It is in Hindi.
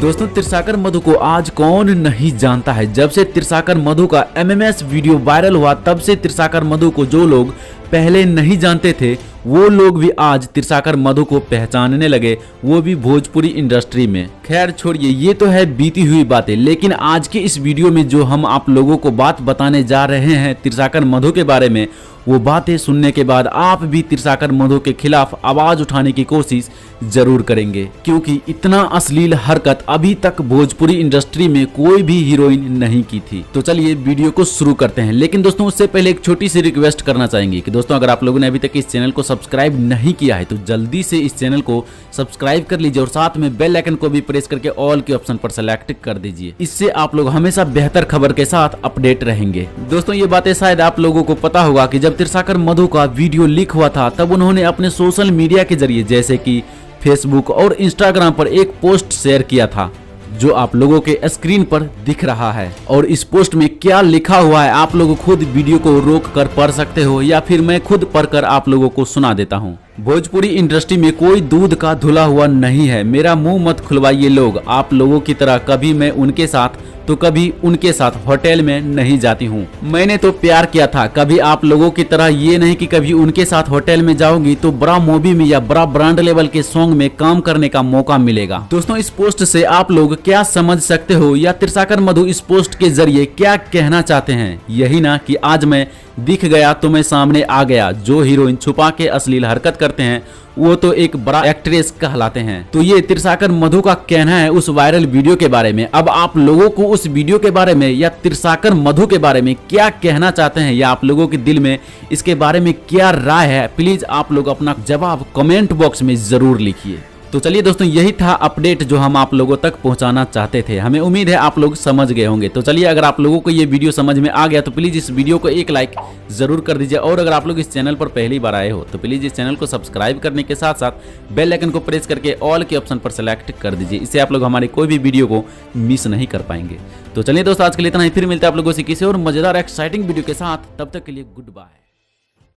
दोस्तों त्रिसाकर मधु को आज कौन नहीं जानता है। जब से त्रिसाकर मधु का एमएमएस वीडियो वायरल हुआ तब से त्रिसाकर मधु को जो लोग पहले नहीं जानते थे वो लोग भी आज त्रिसाकर मधु को पहचानने लगे, वो भी भोजपुरी इंडस्ट्री में। खैर छोड़िए, ये तो है बीती हुई बातें, लेकिन आज के इस वीडियो में जो हम आप लोगों को बात बताने जा रहे हैं त्रिसाकर मधु के बारे में, वो बातें सुनने के बाद आप भी त्रिसाकर मधु के खिलाफ आवाज उठाने की कोशिश जरूर करेंगे, क्योंकि इतना अश्लील हरकत अभी तक भोजपुरी इंडस्ट्री में कोई भी हीरोइन नहीं की थी। तो चलिए वीडियो को शुरू करते हैं। लेकिन दोस्तों उससे पहले एक छोटी सी रिक्वेस्ट करना चाहेंगे कि दोस्तों अगर आप लोगों ने अभी तक इस चैनल को सब्सक्राइब नहीं किया है तो जल्दी से इस चैनल को सब्सक्राइब कर लीजिए और साथ में बेल आइकन को भी प्रेस करके ऑल के ऑप्शन पर सेलेक्ट कर दीजिए। इससे आप लोग हमेशा बेहतर खबर के साथ अपडेट रहेंगे। दोस्तों ये बातें शायद आप लोगों को पता होगा कि जब त्रिसाकर मधु का वीडियो लीक हुआ था तब उन्होंने अपने सोशल मीडिया के जरिए जैसे कि फेसबुक और इंस्टाग्राम पर एक पोस्ट शेयर किया था जो आप लोगों के स्क्रीन पर दिख रहा है। और इस पोस्ट में क्या लिखा हुआ है आप लोग खुद वीडियो को रोक कर पढ़ सकते हो या फिर मैं खुद पढ़कर आप लोगों को सुना देता हूँ। भोजपुरी इंडस्ट्री में कोई दूध का धुला हुआ नहीं है, मेरा मुंह मत खुलवाइए लोग। आप लोगों की तरह कभी मैं उनके साथ तो कभी उनके साथ होटल में नहीं जाती हूँ। मैंने तो प्यार किया था, कभी आप लोगों की तरह ये नहीं कि कभी उनके साथ होटल में जाऊंगी तो बड़ा मूवी में या बड़ा ब्रांड लेवल के सॉन्ग में काम करने का मौका मिलेगा। दोस्तों इस पोस्ट से आप लोग क्या समझ सकते हो या त्रिसाकर मधु इस पोस्ट के जरिए क्या कहना चाहते हैं? यही ना कि आज मैं दिख गया तो मैं सामने आ गया। जो हीरोइन छुपा के अश्लील हरकत करते हैं वो तो एक बड़ा एक्ट्रेस कहलाते हैं। तो ये त्रिसाकर मधु का कहना है उस वायरल वीडियो के बारे में। अब आप लोगों को उस वीडियो के बारे में या त्रिसाकर मधु के बारे में क्या कहना चाहते हैं या आप लोगों के दिल में इसके बारे में क्या राय है, प्लीज आप लोग अपना जवाब कमेंट बॉक्स में जरूर लिखिए। तो चलिए दोस्तों यही था अपडेट जो हम आप लोगों तक पहुंचाना चाहते थे। हमें उम्मीद है आप लोग समझ गए होंगे। तो चलिए अगर आप लोगों को ये वीडियो समझ में आ गया तो प्लीज इस वीडियो को एक लाइक जरूर कर दीजिए और अगर आप लोग इस चैनल पर पहली बार आए हो तो प्लीज इस चैनल को सब्सक्राइब करने के साथ साथ बेल आइकन को प्रेस करके ऑल के ऑप्शन पर सेलेक्ट कर दीजिए। इससे आप लोग हमारी कोई भी वीडियो को मिस नहीं कर पाएंगे। तो चलिए दोस्तों आज के लिए इतना ही, फिर मिलते हैं आप लोगों से किसी और मजेदार एक्साइटिंग वीडियो के साथ। तब तक के लिए गुड बाय।